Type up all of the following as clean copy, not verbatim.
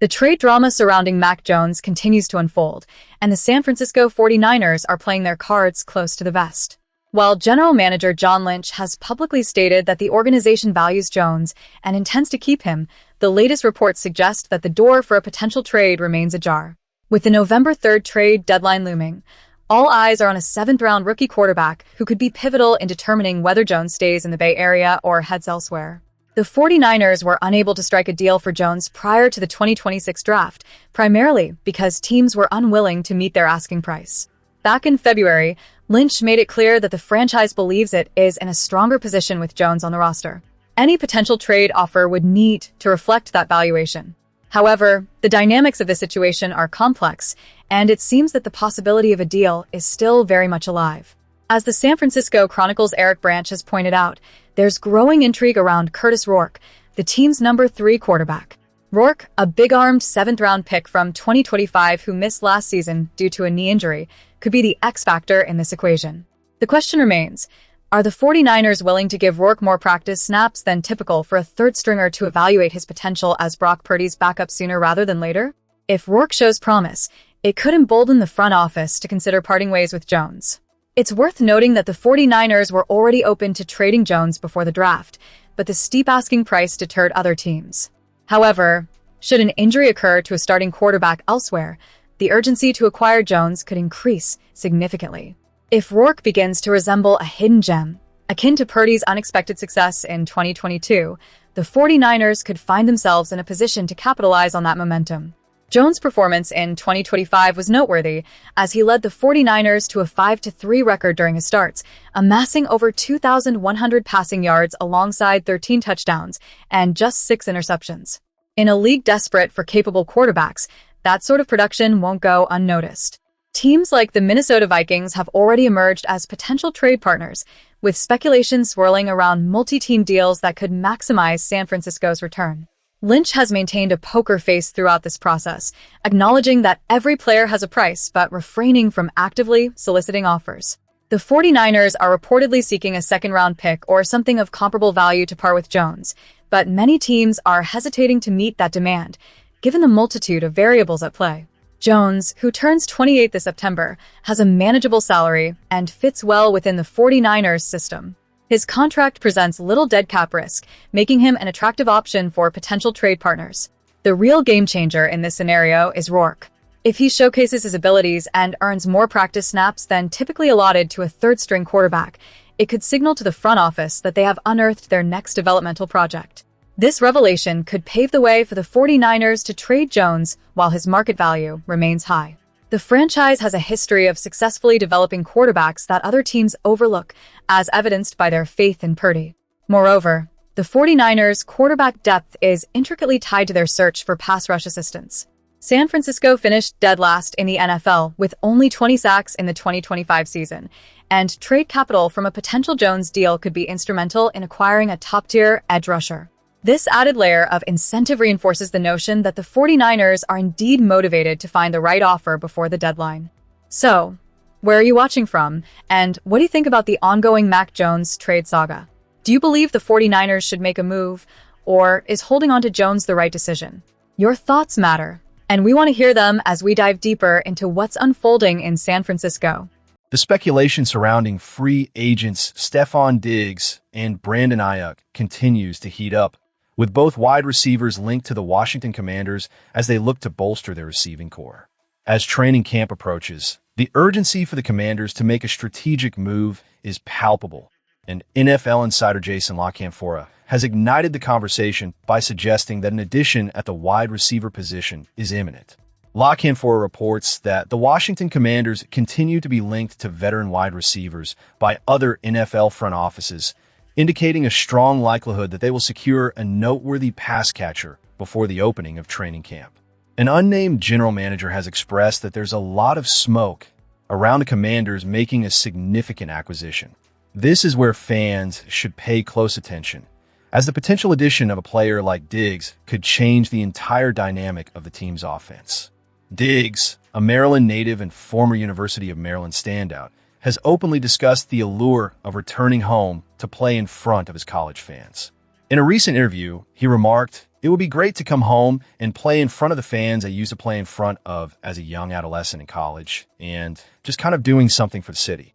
The trade drama surrounding Mac Jones continues to unfold, and the San Francisco 49ers are playing their cards close to the vest. While General Manager John Lynch has publicly stated that the organization values Jones and intends to keep him, the latest reports suggest that the door for a potential trade remains ajar. With the November 3rd trade deadline looming, all eyes are on a 7th-round rookie quarterback who could be pivotal in determining whether Jones stays in the Bay Area or heads elsewhere. The 49ers were unable to strike a deal for Jones prior to the 2026 draft, primarily because teams were unwilling to meet their asking price. Back in February, Lynch made it clear that the franchise believes it is in a stronger position with Jones on the roster. Any potential trade offer would need to reflect that valuation. However, the dynamics of the situation are complex, and it seems that the possibility of a deal is still very much alive. As the San Francisco Chronicle's Eric Branch has pointed out, there's growing intrigue around Kurtis Rourke, the team's number 3 quarterback. Rourke, a big-armed 7th-round pick from 2025 who missed last season due to a knee injury, could be the X-factor in this equation. The question remains, are the 49ers willing to give Rourke more practice snaps than typical for a third-stringer to evaluate his potential as Brock Purdy's backup sooner rather than later? If Rourke shows promise, it could embolden the front office to consider parting ways with Jones. It's worth noting that the 49ers were already open to trading Jones before the draft, but the steep asking price deterred other teams. However, should an injury occur to a starting quarterback elsewhere, the urgency to acquire Jones could increase significantly. If Rourke begins to resemble a hidden gem, akin to Purdy's unexpected success in 2022, the 49ers could find themselves in a position to capitalize on that momentum. Jones' performance in 2025 was noteworthy, as he led the 49ers to a 5-3 record during his starts, amassing over 2,100 passing yards alongside 13 touchdowns and just 6 interceptions. In a league desperate for capable quarterbacks, that sort of production won't go unnoticed. Teams like the Minnesota Vikings have already emerged as potential trade partners, with speculation swirling around multi-team deals that could maximize San Francisco's return. Lynch has maintained a poker face throughout this process, acknowledging that every player has a price but refraining from actively soliciting offers. The 49ers are reportedly seeking a 2nd-round pick or something of comparable value to par with Jones, but many teams are hesitating to meet that demand, given the multitude of variables at play. Jones, who turns 28 this September, has a manageable salary and fits well within the 49ers system. His contract presents little dead cap risk, making him an attractive option for potential trade partners. The real game changer in this scenario is Rourke. If he showcases his abilities and earns more practice snaps than typically allotted to a third-string quarterback, it could signal to the front office that they have unearthed their next developmental project. This revelation could pave the way for the 49ers to trade Jones while his market value remains high. The franchise has a history of successfully developing quarterbacks that other teams overlook, as evidenced by their faith in Purdy. Moreover, the 49ers' quarterback depth is intricately tied to their search for pass rush assistance. San Francisco finished dead last in the NFL with only 20 sacks in the 2025 season, and trade capital from a potential Jones deal could be instrumental in acquiring a top-tier edge rusher. This added layer of incentive reinforces the notion that the 49ers are indeed motivated to find the right offer before the deadline. So, where are you watching from, and what do you think about the ongoing Mac Jones trade saga? Do you believe the 49ers should make a move, or is holding on to Jones the right decision? Your thoughts matter, and we want to hear them as we dive deeper into what's unfolding in San Francisco. The speculation surrounding free agents Stefon Diggs and Brandon Aiyuk continues to heat up, with both wide receivers linked to the Washington Commanders as they look to bolster their receiving core. As training camp approaches, the urgency for the Commanders to make a strategic move is palpable, and NFL insider Jason La Canfora has ignited the conversation by suggesting that an addition at the wide receiver position is imminent. La Canfora reports that the Washington Commanders continue to be linked to veteran wide receivers by other NFL front offices, indicating a strong likelihood that they will secure a noteworthy pass catcher before the opening of training camp. An unnamed general manager has expressed that there's a lot of smoke around the Commanders making a significant acquisition. This is where fans should pay close attention, as the potential addition of a player like Diggs could change the entire dynamic of the team's offense. Diggs, a Maryland native and former University of Maryland standout, has openly discussed the allure of returning home to play in front of his college fans. In a recent interview, he remarked, It would be great to come home and play in front of the fans I used to play in front of as a young adolescent in college, and just kind of doing something for the city.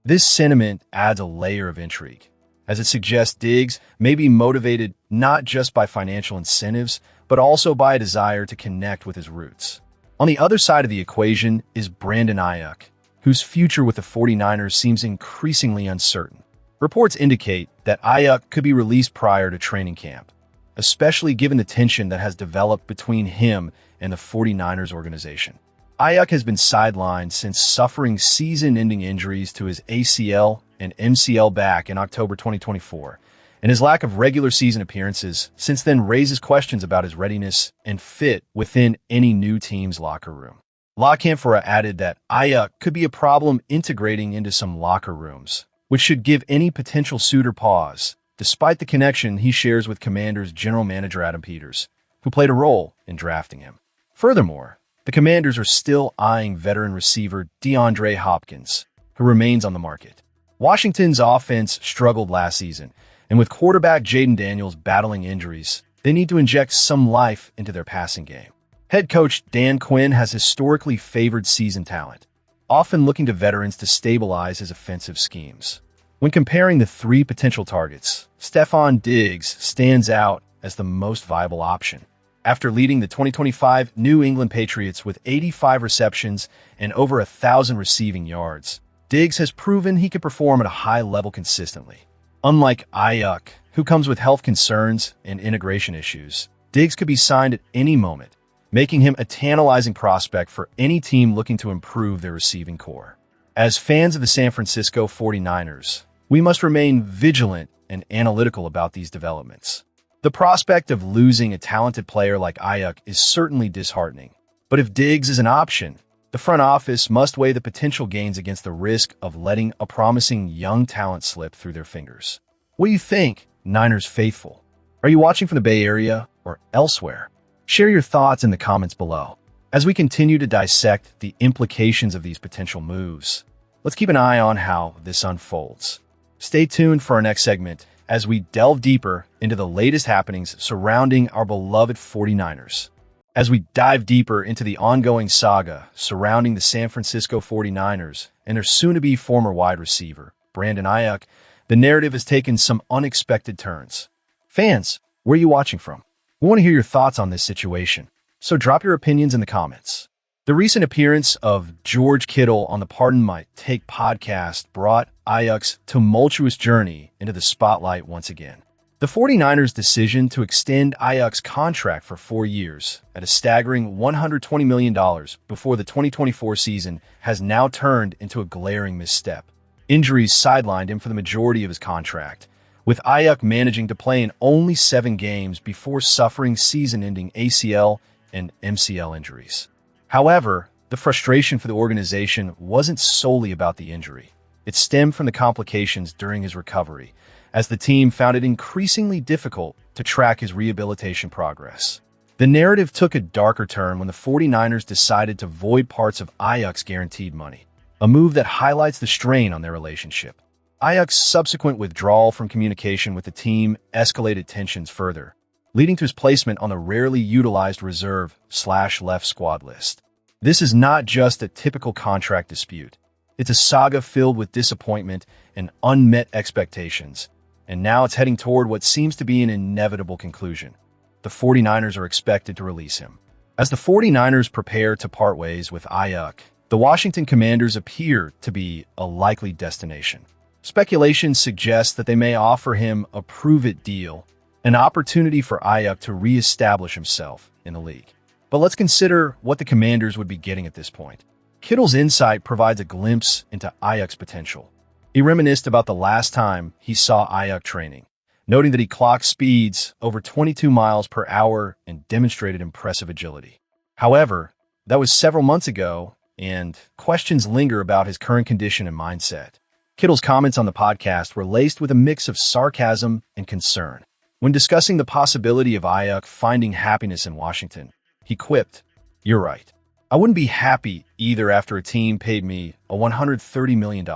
This sentiment adds a layer of intrigue, as it suggests Diggs may be motivated not just by financial incentives, but also by a desire to connect with his roots. On the other side of the equation is Brandon Aiyuk, whose future with the 49ers seems increasingly uncertain. Reports indicate that Aiyuk could be released prior to training camp, especially given the tension that has developed between him and the 49ers organization. Aiyuk has been sidelined since suffering season-ending injuries to his ACL and MCL back in October 2024, and his lack of regular season appearances since then raises questions about his readiness and fit within any new team's locker room. La Canfora added that Aiyuk could be a problem integrating into some locker rooms, which should give any potential suitor pause, despite the connection he shares with Commanders General Manager Adam Peters, who played a role in drafting him. Furthermore, the Commanders are still eyeing veteran receiver DeAndre Hopkins, who remains on the market. Washington's offense struggled last season, and with quarterback Jaden Daniels battling injuries, they need to inject some life into their passing game. Head coach Dan Quinn has historically favored seasoned talent, often looking to veterans to stabilize his offensive schemes. When comparing the three potential targets, Stefon Diggs stands out as the most viable option. After leading the 2025 New England Patriots with 85 receptions and over 1,000 receiving yards, Diggs has proven he can perform at a high level consistently. Unlike Aiyuk, who comes with health concerns and integration issues, Diggs could be signed at any moment, making him a tantalizing prospect for any team looking to improve their receiving core. As fans of the San Francisco 49ers, we must remain vigilant and analytical about these developments. The prospect of losing a talented player like Aiyuk is certainly disheartening, but if Diggs is an option, the front office must weigh the potential gains against the risk of letting a promising young talent slip through their fingers. What do you think, Niners faithful? Are you watching from the Bay Area or elsewhere? Share your thoughts in the comments below. As we continue to dissect the implications of these potential moves, let's keep an eye on how this unfolds. Stay tuned for our next segment as we delve deeper into the latest happenings surrounding our beloved 49ers. As we dive deeper into the ongoing saga surrounding the San Francisco 49ers and their soon-to-be former wide receiver, Brandon Aiyuk, the narrative has taken some unexpected turns. Fans, where are you watching from? We want to hear your thoughts on this situation, so drop your opinions in the comments. The recent appearance of George Kittle on the Pardon My Take podcast brought Aiyuk's tumultuous journey into the spotlight once again. The 49ers' decision to extend Aiyuk's contract for 4 years at a staggering $120 million before the 2024 season has now turned into a glaring misstep. Injuries sidelined him for the majority of his contract, with Aiyuk managing to play in only 7 games before suffering season-ending ACL and MCL injuries. However, the frustration for the organization wasn't solely about the injury. It stemmed from the complications during his recovery, as the team found it increasingly difficult to track his rehabilitation progress. The narrative took a darker turn when the 49ers decided to void parts of Aiyuk's guaranteed money, a move that highlights the strain on their relationship. Aiyuk's subsequent withdrawal from communication with the team escalated tensions further, leading to his placement on the rarely utilized reserve/left squad list. This is not just a typical contract dispute. It's a saga filled with disappointment and unmet expectations, and now it's heading toward what seems to be an inevitable conclusion. The 49ers are expected to release him. As the 49ers prepare to part ways with Aiyuk, the Washington Commanders appear to be a likely destination. Speculation suggests that they may offer him a prove-it deal, an opportunity for Aiyuk to reestablish himself in the league. But let's consider what the Commanders would be getting at this point. Kittle's insight provides a glimpse into Aiyuk's potential. He reminisced about the last time he saw Aiyuk training, noting that he clocked speeds over 22 miles per hour and demonstrated impressive agility. However, that was several months ago, and questions linger about his current condition and mindset. Kittle's comments on the podcast were laced with a mix of sarcasm and concern. When discussing the possibility of Aiyuk finding happiness in Washington, he quipped, "You're right. I wouldn't be happy either after a team paid me a $130 million.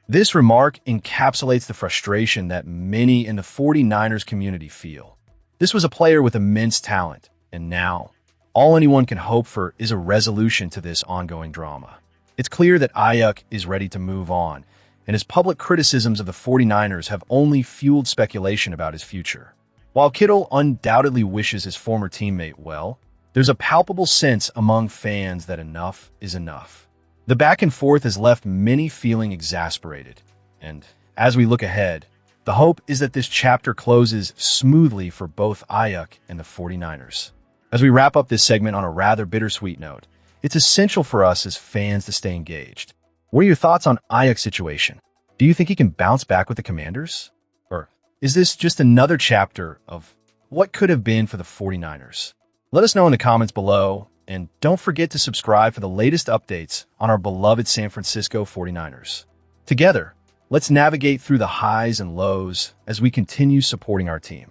This remark encapsulates the frustration that many in the 49ers community feel. This was a player with immense talent, and now, all anyone can hope for is a resolution to this ongoing drama. It's clear that Aiyuk is ready to move on, and his public criticisms of the 49ers have only fueled speculation about his future. While Kittle undoubtedly wishes his former teammate well, there's a palpable sense among fans that enough is enough. The back and forth has left many feeling exasperated, and as we look ahead, the hope is that this chapter closes smoothly for both Aiyuk and the 49ers. As we wrap up this segment on a rather bittersweet note, it's essential for us as fans to stay engaged. What are your thoughts on Aiyuk's situation? Do you think he can bounce back with the Commanders? Or is this just another chapter of what could have been for the 49ers? Let us know in the comments below, and don't forget to subscribe for the latest updates on our beloved San Francisco 49ers. Together, let's navigate through the highs and lows as we continue supporting our team.